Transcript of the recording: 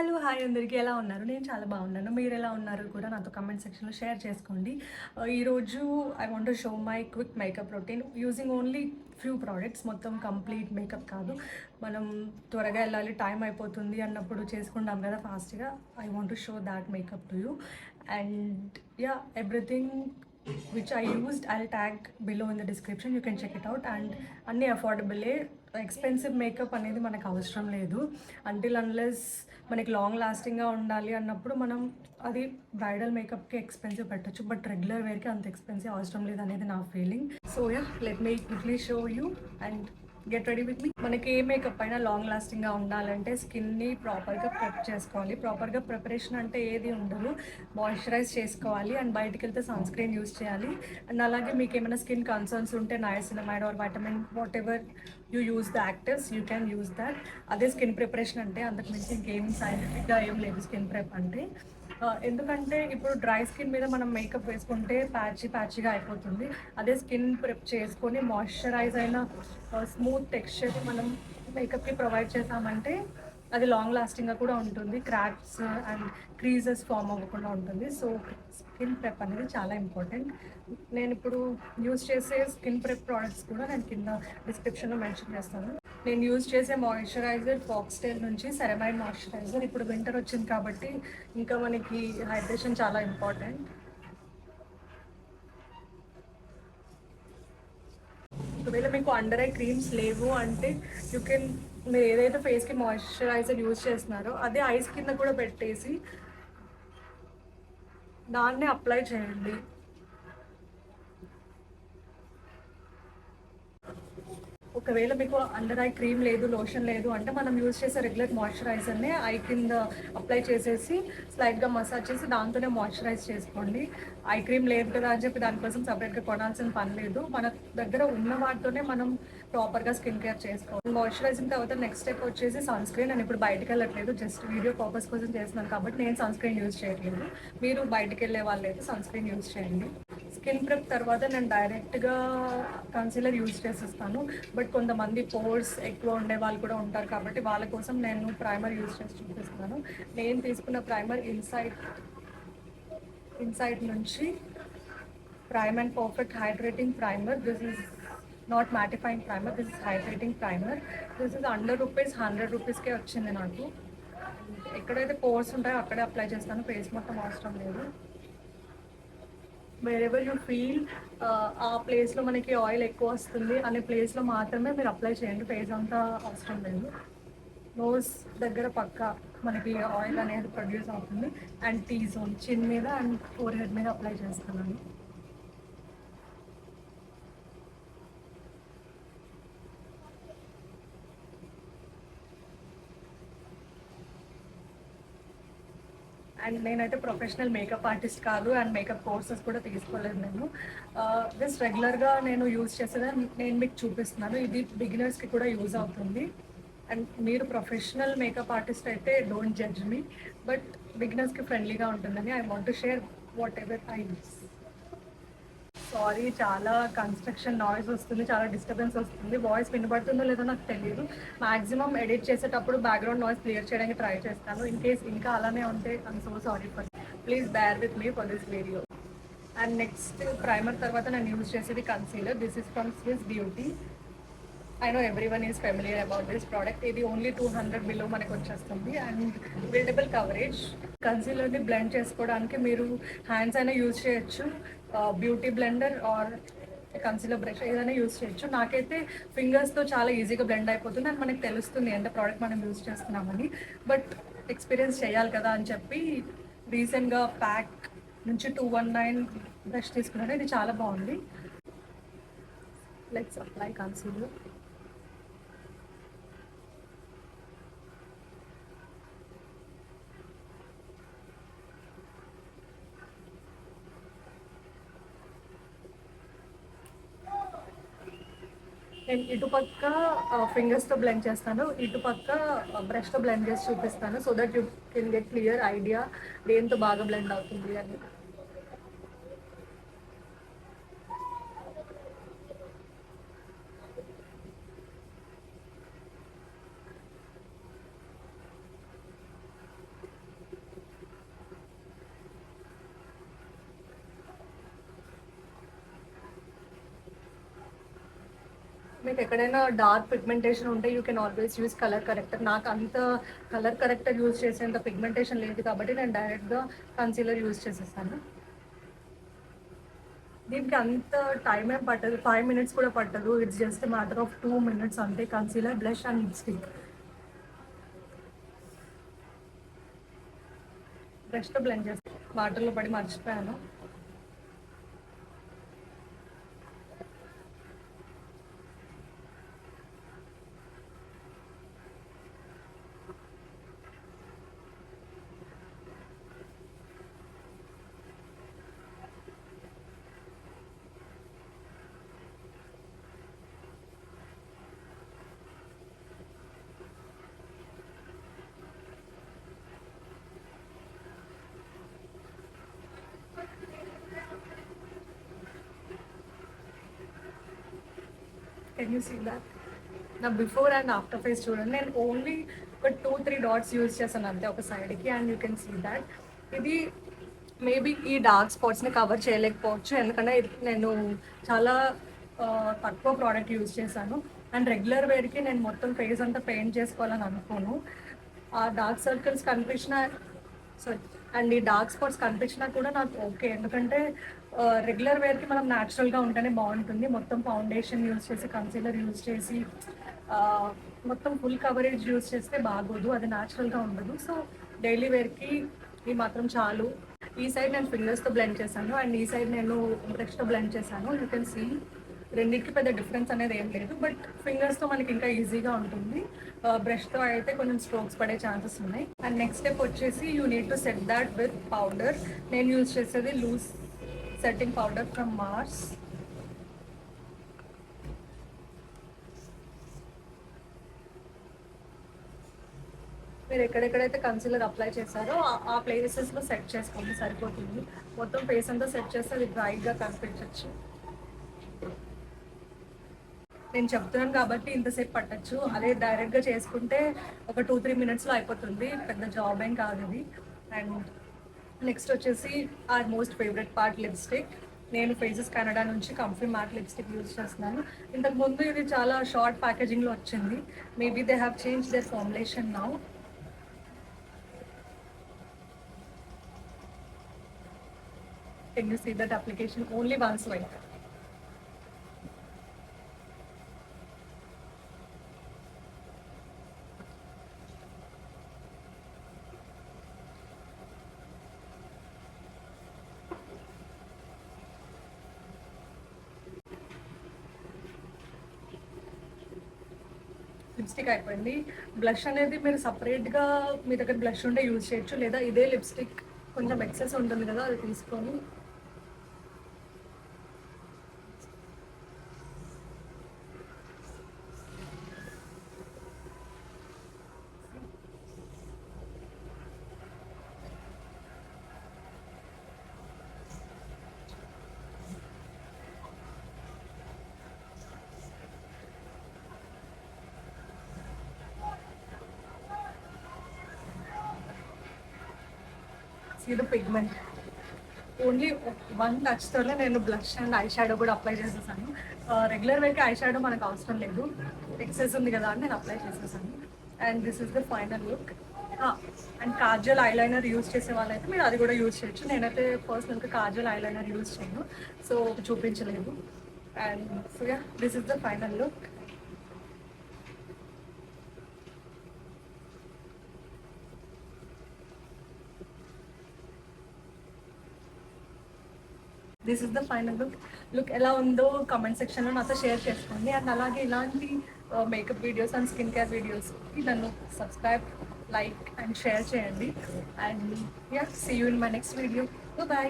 Hello! Hi అందరికీ ఎలా ఉన్నారు? నేను చాలా బాగున్నాను. మీరెలా ఉన్నారు కూడా నాతో కామెంట్ సెక్షన్‌లో షేర్ చేసుకోండి. ఈరోజు I want to show my quick makeup routine using only few products. మొత్తం కంప్లీట్ మేకప్ కాదు. మనం త్వరగా ఎళ్ళాలి, టైం అయిపోతుంది అన్నప్పుడు చేసుకుంటాం కదా ఫాస్ట్‌గా. I want to show that makeup to you. And yeah! Everything which I used I'll tag below in the description. You can check it out. And అన్నీ అఫోర్డబులే. ఎక్స్పెన్సివ్ మేకప్ అనేది మనకు అవసరం లేదు. అంటిల్ అన్లెస్ మనకి లాంగ్ లాస్టింగ్గా ఉండాలి అన్నప్పుడు మనం అది బ్రైడల్ మేకప్కి ఎక్స్పెన్సివ్ పెట్టచ్చు. బట్ రెగ్యులర్ వేర్కి అంత ఎక్స్పెన్సివ్ అవసరం లేదు అనేది నా feeling. So yeah, let me quickly show you and get ready with me. మనకి ఏ మేకప్ అయినా లాంగ్ లాస్టింగ్గా ఉండాలంటే స్కిన్ని ప్రాపర్గా ప్రెప్ చేసుకోవాలి. ప్రాపర్గా ప్రిపరేషన్ అంటే ఏది ఉండదు. మాయిశ్చరైజ్ చేసుకోవాలి అండ్ బయటికి వెళ్తే సన్ స్క్రీన్ యూస్ చేయాలి. అండ్ అలాగే మీకు ఏమైనా స్కిన్ కన్సర్న్స్ ఉంటే niacinamide or vitamin whatever you use the actives you can use that. అదే స్కిన్ ప్రిపరేషన్ అంటే. అంతకు మించి ఇంకేం సైంటిఫిక్గా ఏం లేదు స్కిన్ ప్రెప్ అంటే. ఎందుకంటే ఇప్పుడు డ్రై స్కిన్ మీద మనం మేకప్ వేసుకుంటే ప్యాచీగా అయిపోతుంది. అదే స్కిన్ ప్రెప్ చేసుకొని మాయిశ్చరైజ్ అయిన స్మూత్ టెక్స్చర్ మనం మేకప్కి ప్రొవైడ్ చేసామంటే అది లాంగ్ లాస్టింగ్గా కూడా ఉంటుంది. క్రాక్స్ అండ్ క్రీజెస్ ఫామ్ అవ్వకుండా ఉంటుంది. సో స్కిన్ ప్రెప్ అనేది చాలా ఇంపార్టెంట్. నేను ఇప్పుడు యూజ్ చేసే స్కిన్ ప్రెప్ ప్రోడక్ట్స్ కూడా నేను కింద డిస్క్రిప్షన్లో మెన్షన్ చేస్తాను. నేను యూజ్ చేసే మాయిశ్చరైజర్ ఫాక్స్టైల్ నుంచి సెరమైడ్ మాయిశ్చరైజర్. ఇప్పుడు వింటర్ వచ్చింది కాబట్టి ఇంకా మనకి హైడ్రేషన్ చాలా ఇంపార్టెంట్. ఒకవేళ మీకు అండర్ ఐ క్రీమ్స్ లేవు అంటే యూ కెన్, మీరు ఏదైతే ఫేస్కి మాయిశ్చరైజర్ యూజ్ చేస్తున్నారో అదే ఐస్ కింద కూడా పెట్టేసి దాన్నే అప్లై చేయండి. ఒకవేళ మీకు అండర్ ఐ క్రీమ్ లేదు, లోషన్ లేదు అంటే మనం యూజ్ చేసే రెగ్యులర్ మాయిశ్చరైజర్నే ఐ కింద అప్లై చేసేసి స్లైట్గా మసాజ్ చేసి దాంతోనే మాయిశ్చరైజ్ చేసుకోండి. ఐ క్రీమ్ లేదు కదా అని చెప్పి దానికోసం సపరేట్గా కొనాల్సిన పని లేదు. మన దగ్గర ఉన్న వాటితోనే మనం ప్రాపర్గా స్కిన్ కేర్ చేసుకోవాలి. మాయిశ్చరైజింగ్ తర్వాత నెక్స్ట్ స్టెప్ వచ్చేసి సన్ స్క్రీన్. నేను ఇప్పుడు బయటకు వెళ్ళట్లేదు, జస్ట్ వీడియో పర్పస్ కోసం చేస్తున్నాను కాబట్టి నేను సన్ స్క్రీన్ యూజ్ చేయట్లేదు. మీరు బయటకు వెళ్ళే వాళ్ళు అయితే సన్ స్క్రీన్ యూజ్ చేయండి. స్కిన్ ప్రెప్ తర్వాత నేను డైరెక్ట్గా కన్సీలర్ యూజ్ చేసేస్తాను. బట్ కొంతమంది పోర్స్ ఎక్కువ ఉండే వాళ్ళు కూడా ఉంటారు కాబట్టి వాళ్ళ కోసం నేను ప్రైమర్ యూజ్ చేసి చూపిస్తాను. నేను తీసుకున్న ప్రైమర్ ఇన్సైట్ నుంచి prime and perfect hydrating primer. This is not mattifying primer, this is hydrating primer. This is under rupees, 100 రూపీస్కే వచ్చింది నాకు. ఎక్కడైతే పోర్స్ ఉంటాయో అక్కడే అప్లై చేస్తాను, ఫేస్ మొత్తం అవసరం లేదు. వేరెవర్ యూ ఫీల్ ఆ ప్లేస్లో మనకి ఆయిల్ ఎక్కువ వస్తుంది అనే ప్లేస్లో మాత్రమే మీరు అప్లై చేయండి, ఫేస్ అంతా అవసరం లేదు. నోస్ దగ్గర పక్క మనకి ఆయిల్ అనేది ప్రొడ్యూస్ అవుతుంది. అండ్ టీ జోన్, చిన్ మీద అండ్ ఫోర్ హెడ్ మీద అప్లై చేస్తున్నాను. అండ్ నేనైతే ప్రొఫెషనల్ మేకప్ ఆర్టిస్ట్ కాదు అండ్ మేకప్ కోర్సెస్ కూడా తీసుకోలేదు నేను. జస్ట్ రెగ్యులర్గా నేను యూజ్ చేసేది నేను మీకు చూపిస్తున్నాను. ఇది బిగినర్స్కి కూడా యూజ్ అవుతుంది. అండ్ మీరు ప్రొఫెషనల్ మేకప్ ఆర్టిస్ట్ అయితే డోంట్ జడ్జ్ మీ, బట్ బిగినర్స్కి ఫ్రెండ్లీగా ఉంటుందని I want to share whatever I use. Sorry, చాలా కన్స్ట్రక్షన్ నాయిస్ వస్తుంది, చాలా డిస్టర్బెన్స్ వస్తుంది. వాయిస్ వినబడుతుందో లేదో నాకు తెలియదు. మ్యాక్సిమం ఎడిట్ చేసేటప్పుడు బ్యాక్గ్రౌండ్ నాయిస్ క్లియర్ చేయడానికి ట్రై చేస్తాను. ఇన్ కేస్ ఇంకా అలానే ఉంటే I'm so sorry for, please bear with me for this video. And next primer తర్వాత నేను యూజ్ చేసేది concealer. This is from Swiss Beauty. I know everyone is familiar about this product. ఇది only 200 below మనకు వచ్చేస్తుంది and buildable coverage. కన్సీలర్ని blend చేసుకోవడానికి మీరు hands అయినా యూజ్ చేయొచ్చు, beauty blender or concealer brush ఏదైనా యూజ్ చేయొచ్చు. నాకైతే ఫింగర్స్తో చాలా ఈజీగా బ్లెండ్ అయిపోతుంది అండ్ మనకు తెలుస్తుంది ఎంత ప్రోడక్ట్ మనం యూజ్ చేస్తున్నామని. బట్ ఎక్స్పీరియన్స్ చేయాలి కదా అని చెప్పి రీసెంట్గా ప్యాక్ నుంచి 219 బ్రష్ తీసుకున్నాను. ఇది చాలా బాగుంది. Let's apply concealer. నేను ఇటుపక్క ఫింగర్స్తో బ్లెండ్ చేస్తాను, ఇటుపక్క బ్రష్తో బ్లెండ్ చేసి చూపిస్తాను. So that you can get clear idea దేంతో బాగా బ్లెండ్ అవుతుంది అని. మీకు ఎక్కడైనా డార్క్ పిగ్మెంటేషన్ ఉంటే you can always use colour corrector. నాకు అంత కలర్ కరెక్టర్ యూజ్ చేసేంత పిగ్మెంటేషన్ లేదు కాబట్టి నేను డైరెక్ట్గా కన్సీలర్ యూజ్ చేసేస్తాను. దీనికి అంత టైం ఏం పట్టదు, 5 minutes కూడా పట్టదు. It's just matter of 2 minutes అంతే. Concealer, blush and lipstick. బ్రష్తో బ్లెండ్ చేస్తాను, వాటర్లో పడి మర్చిపోయాను. Can you see that? నా బిఫోర్ అండ్ ఆఫ్టర్ ఫేస్ చూడండి. నేను ఓన్లీ ఒక 2-3 డాట్స్ యూజ్ చేశాను అంతే ఒక సైడ్కి, and you can see that. ఇది మేబీ ఈ డార్క్ స్పాట్స్ని కవర్ చేయలేకపోవచ్చు, ఎందుకంటే నేను చాలా తక్కువ ప్రోడక్ట్ యూజ్ చేశాను. అండ్ రెగ్యులర్ వేర్కి నేను మొత్తం ఫేస్ అంతా పెయింట్ చేసుకోవాలని అనుకోను. ఆ డార్క్ సర్కిల్స్ కనిపించిన, సారీ, అండ్ ఈ డార్క్ స్పాట్స్ కనిపించినా కూడా నాకు ఓకే, ఎందుకంటే రెగ్యులర్ వేర్కి మనం న్యాచురల్గా ఉంటేనే బాగుంటుంది. మొత్తం ఫౌండేషన్ యూజ్ చేసి, కన్సీలర్ యూజ్ చేసి, మొత్తం ఫుల్ కవరేజ్ యూజ్ చేస్తే బాగోదు, అది న్యాచురల్గా ఉండదు. సో డైలీ వేర్కి ఈ మాత్రం చాలు. ఈ సైడ్ నేను ఫింగర్స్తో బ్లెండ్ చేశాను, అండ్ ఈ సైడ్ నేను బ్రష్తో బ్లెండ్ చేశాను. యూ కెన్ సీ రెండింటికి పెద్ద డిఫరెన్స్ అనేది ఏం లేదు, బట్ ఫింగర్స్తో మనకి ఇంకా ఈజీగా ఉంటుంది. బ్రష్తో అయితే కొంచెం స్ట్రోక్స్ పడే ఛాన్సెస్ ఉన్నాయి. అండ్ నెక్స్ట్ స్టెప్ వచ్చేసి you need to set that with powder. నేను యూజ్ చేసేది loose setting powder from Mars. మీరు ఎక్కడెక్కడైతే కన్సీలర్ అప్లై చేశారో ఆ ప్లేసెస్లో సెట్ చేసుకోండి, సరిపోతుంది. మొత్తం ఫేస్ అంతా సెట్ చేస్తే అది బ్రైట్గా కనిపించవచ్చు. నేను చెప్తున్నాను కాబట్టి ఇంతసేపు పట్టచ్చు, అదే డైరెక్ట్గా చేసుకుంటే ఒక 2-3 minutesలో అయిపోతుంది. పెద్ద జాబ్ ఏం కాదు ఇది. అండ్ నెక్స్ట్ వచ్చేసి our most favourite part, lipstick. నేను ఫేసెస్ కెనడా నుంచి కంఫీ మ్యాట్ లిప్స్టిక్ యూజ్ చేస్తున్నాను. ఇంతకుముందు ఇది చాలా షార్ట్ ప్యాకేజింగ్లో వచ్చింది. Maybe they have change their formulation now. Can you see that application only one swipe? Lipstick అయిపోయింది. బ్లష్ అనేది మీరు సపరేట్గా మీ దగ్గర బ్లష్ ఉంటే యూజ్ చేయొచ్చు, లేదా ఇదే లిప్స్టిక్ కొంచెం ఎక్సెస్ ఉంటుంది కదా, అది తీసుకొని see the pigment. ఓన్లీ 1 touchతోనే నేను బ్లష్ అండ్ ఐ షాడో కూడా అప్లై చేసేసాను. రెగ్యులర్ వేర్కి ఐ షాడో మనకు అవసరం లేదు, ఎక్సెస్ ఉంది కదా అని నేను అప్లై చేసేసాను. And this is the final look. And Kajal eyeliner use చేసే వాళ్ళైతే మీరు అది కూడా యూజ్ చేయొచ్చు. నేనైతే పర్సనల్గా కాజల్ ఐలైనర్ యూజ్ చేయను, సో చూపించలేదు. And so yeah, this is the final look. This is the final look. ఎలా ఉందో కామెంట్ సెక్షన్లో నాతో షేర్ చేసుకోండి. అండ్ అలాగే ఇలాంటి makeup videos and skin care వీడియోస్కి నన్ను సబ్స్క్రైబ్, లైక్ అండ్ షేర్ చేయండి. And yeah, see you in my next video. Bye.